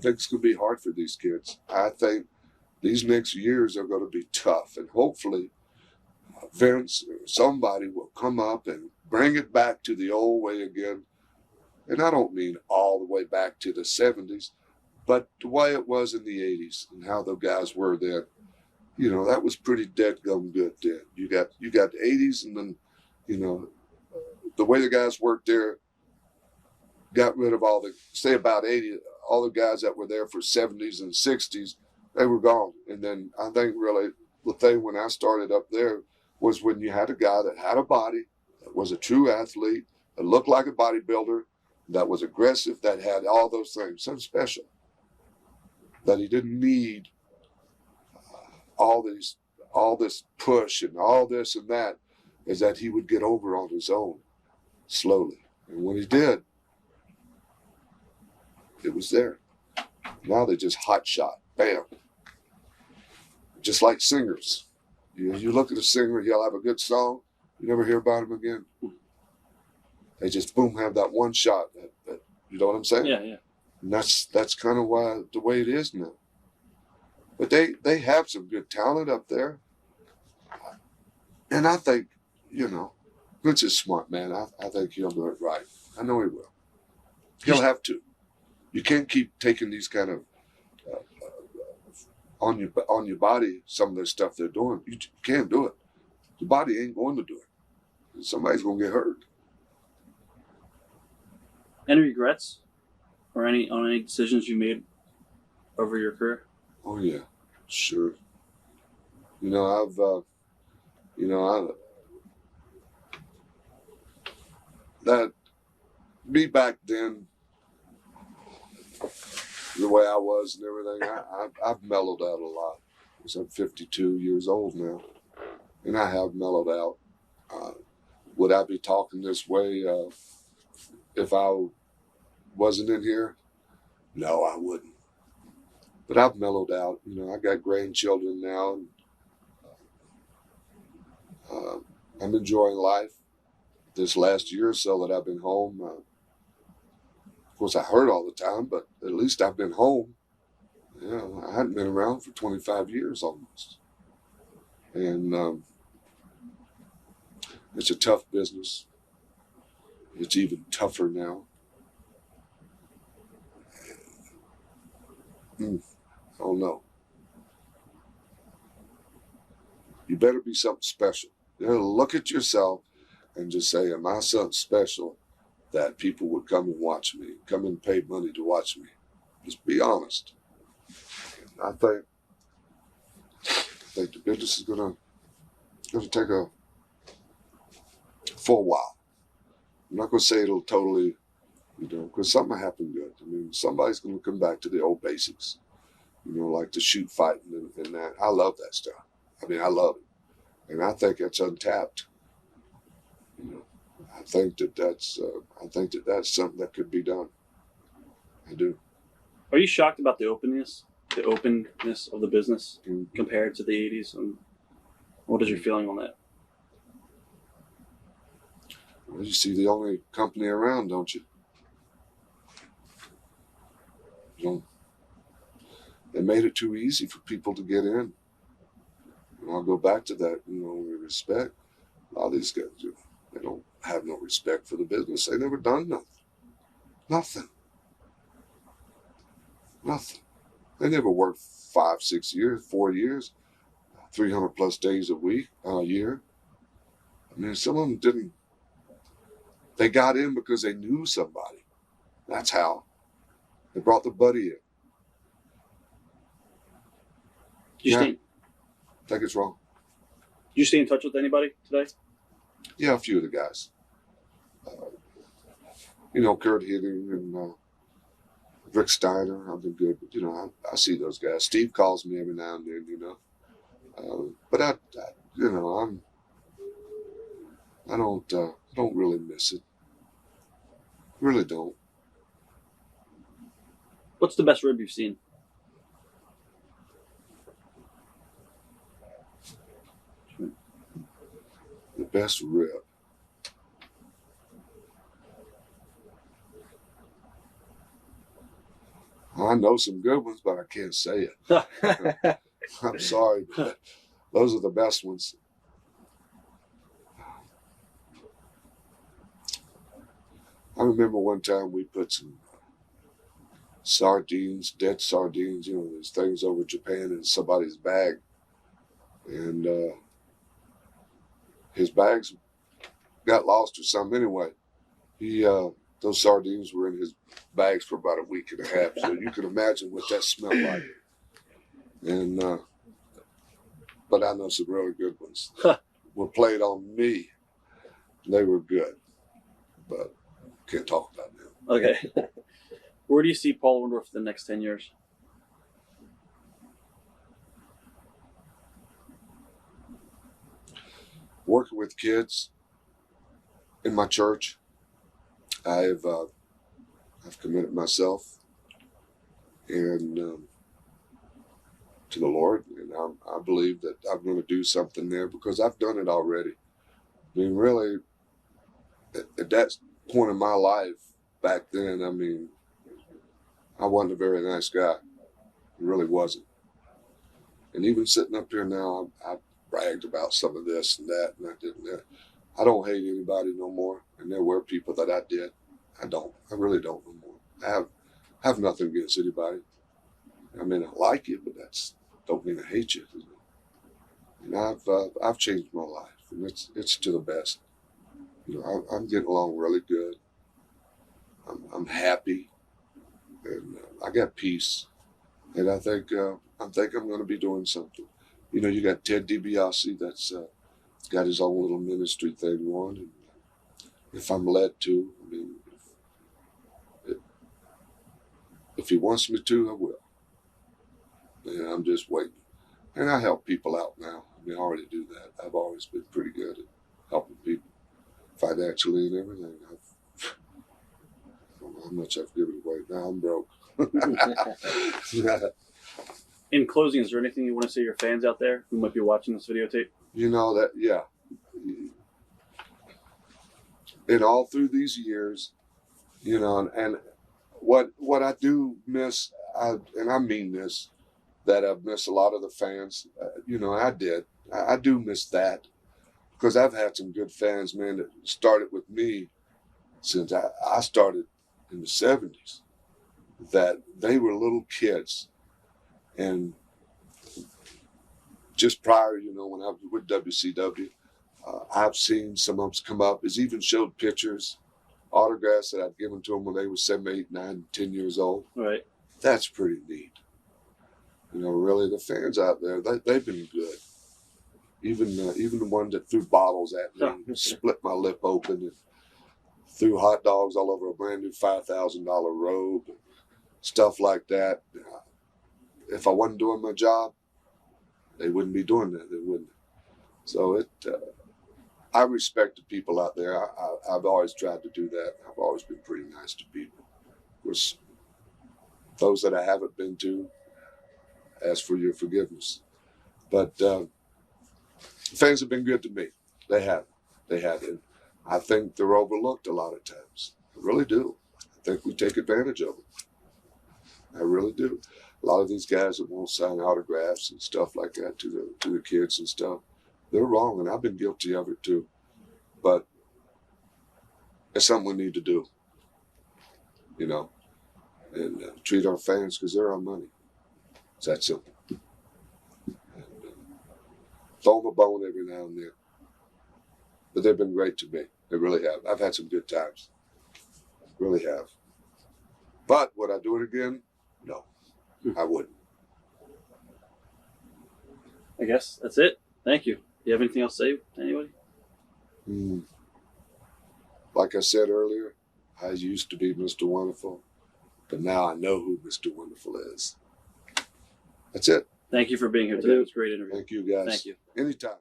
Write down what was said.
think it's going to be hard for these kids. I think these next years are going to be tough, and hopefully Vince or somebody will come up and bring it back to the old way again. And I don't mean all the way back to the 70s, but the way it was in the 80s and how the guys were then. You know, that was pretty dead gum good then. You got the 80s, and then, you know, the way the guys worked there got rid of all the, say about 80, all the guys that were there for 70s and 60s, they were gone. And then I think really the thing when I started up there was when you had a guy that had a body, that was a true athlete, that looked like a bodybuilder, that was aggressive, that had all those things, something special. That he didn't need all this push and all this and that, is that he would get over on his own slowly. And when he did, it was there. Now they just hot shot, bam. Just like singers. You look at a singer, he'll have a good song, you never hear about him again. They just boom, have that one shot. You know what I'm saying? Yeah, yeah. And that's kind of why the way it is now. But they have some good talent up there. And I think, you know, Vince is smart, man. I think he'll do it right. I know he will. He'll have to. You can't keep taking these kind of on your body, some of the stuff they're doing. You can't do it. The body ain't going to do it. Somebody's going to get hurt. Any regrets or any decisions you made over your career? Oh yeah, sure. You know, that me back then, the way I was and everything, I've mellowed out a lot. Because I'm 52 years old now, and I have mellowed out. Would I be talking this way if I wasn't in here? No, I wouldn't. But I've mellowed out. You know, I got grandchildren now, and I'm enjoying life. This last year or so that I've been home, of course I hurt all the time, but at least I've been home. Yeah, I hadn't been around for 25 years almost. And it's a tough business. It's even tougher now. I don't know. You better be something special. You know, look at yourself and just say, am I something special that people would come and watch me, come and pay money to watch me? Just be honest. I think the business is gonna take for a while. I'm not gonna say it'll totally, you know, because something happened good. I mean, somebody's gonna come back to the old basics, you know, like the shoot fighting and that. I love that stuff. I mean, I love it, and I think it's untapped. You know, I think that's something that could be done. I do. Are you shocked about the openness of the business compared to the 80s? And what is your feeling on that? Well, you see the only company around, don't you? They made it too easy for people to get in. And I'll go back to that, you know, with respect. A lot of these guys, they don't have no respect for the business. They never done nothing. Nothing. They never worked 5, 6 years, 4 years, 300 plus days a year. I mean, some of them didn't. They got in because they knew somebody. That's how. They brought the buddy in. I think it's wrong. Do you stay in touch with anybody today? Yeah, a few of the guys. You know, Kurt Hidding and Rick Steiner. I've been good, but you know, I see those guys. Steve calls me every now and then, you know. But I you know, I don't really miss it. Really don't. What's the best rib you've seen? The best rib. I know some good ones, but I can't say it. I'm sorry, but those are the best ones. I remember one time we put some sardines, dead sardines, you know, those things over Japan in somebody's bag. And his bags got lost or something. Anyway, those sardines were in his bags for about a week and a half. So you can imagine what that smelled like. And, but I know some really good ones. Were played on me. They were good, but can't talk about them. Okay. Where do you see Paul Orndorff for the next 10 years? Working with kids in my church. I've committed myself and to the Lord, and I believe that I'm going to do something there because I've done it already. I mean, really, at that point in my life back then, I mean, I wasn't a very nice guy. I really wasn't. And even sitting up here now, I bragged about some of this and that, and I didn't. I don't hate anybody no more, and there were people that I did. I don't. I really don't no more. I have nothing against anybody. I mean, I like you, but that's don't mean I hate you. And I've changed my life, and it's to the best. You know, I'm getting along really good. I'm happy, and I got peace, and I think I'm going to be doing something. You know, you got Ted DiBiase that's got his own little ministry thing going, and if I'm led to, I mean, if he wants me to, I will. And I'm just waiting. And I help people out now. I mean, I already do that. I've always been pretty good at helping people financially and everything. I don't know how much I've given away. Now I'm broke. In closing, is there anything you want to say to your fans out there who might be watching this videotape? You know that, yeah. And all through these years, you know, and what I do miss, and I mean this, that I've missed a lot of the fans. You know, I did. I do miss that because I've had some good fans, man, that started with me since I started in the 70s, that they were little kids. And just prior, you know, when I was with WCW, I've seen some of them come up. It's even showed pictures, autographs that I'd given to them when they were 7, 8, 9, 10 years old. Right. That's pretty neat. You know, really, the fans out there, they've been good. Even the one that threw bottles at me, split my lip open, and threw hot dogs all over a brand new $5,000 robe, stuff like that. If I wasn't doing my job, they wouldn't be doing that. They wouldn't. So I respect the people out there. I've always tried to do that. I've always been pretty nice to people. Of course, those that I haven't been to, ask for your forgiveness. But fans have been good to me. They have. They have. And I think they're overlooked a lot of times. I really do. I think we take advantage of them. I really do. A lot of these guys that won't sign autographs and stuff like that to the kids and stuff, they're wrong, and I've been guilty of it too. But it's something we need to do, you know, and treat our fans because they're our money. It's that simple. And, throw them a bone every now and then. But they've been great to me. They really have. I've had some good times. Really have. But would I do it again? No, I wouldn't. I guess that's it. Thank you. Do you have anything else to say to anybody? Like I said earlier, I used to be Mr. Wonderful, but now I know who Mr. Wonderful is. That's it. Thank you for being here today. It was a great interview. Thank you, guys. Thank you. Anytime.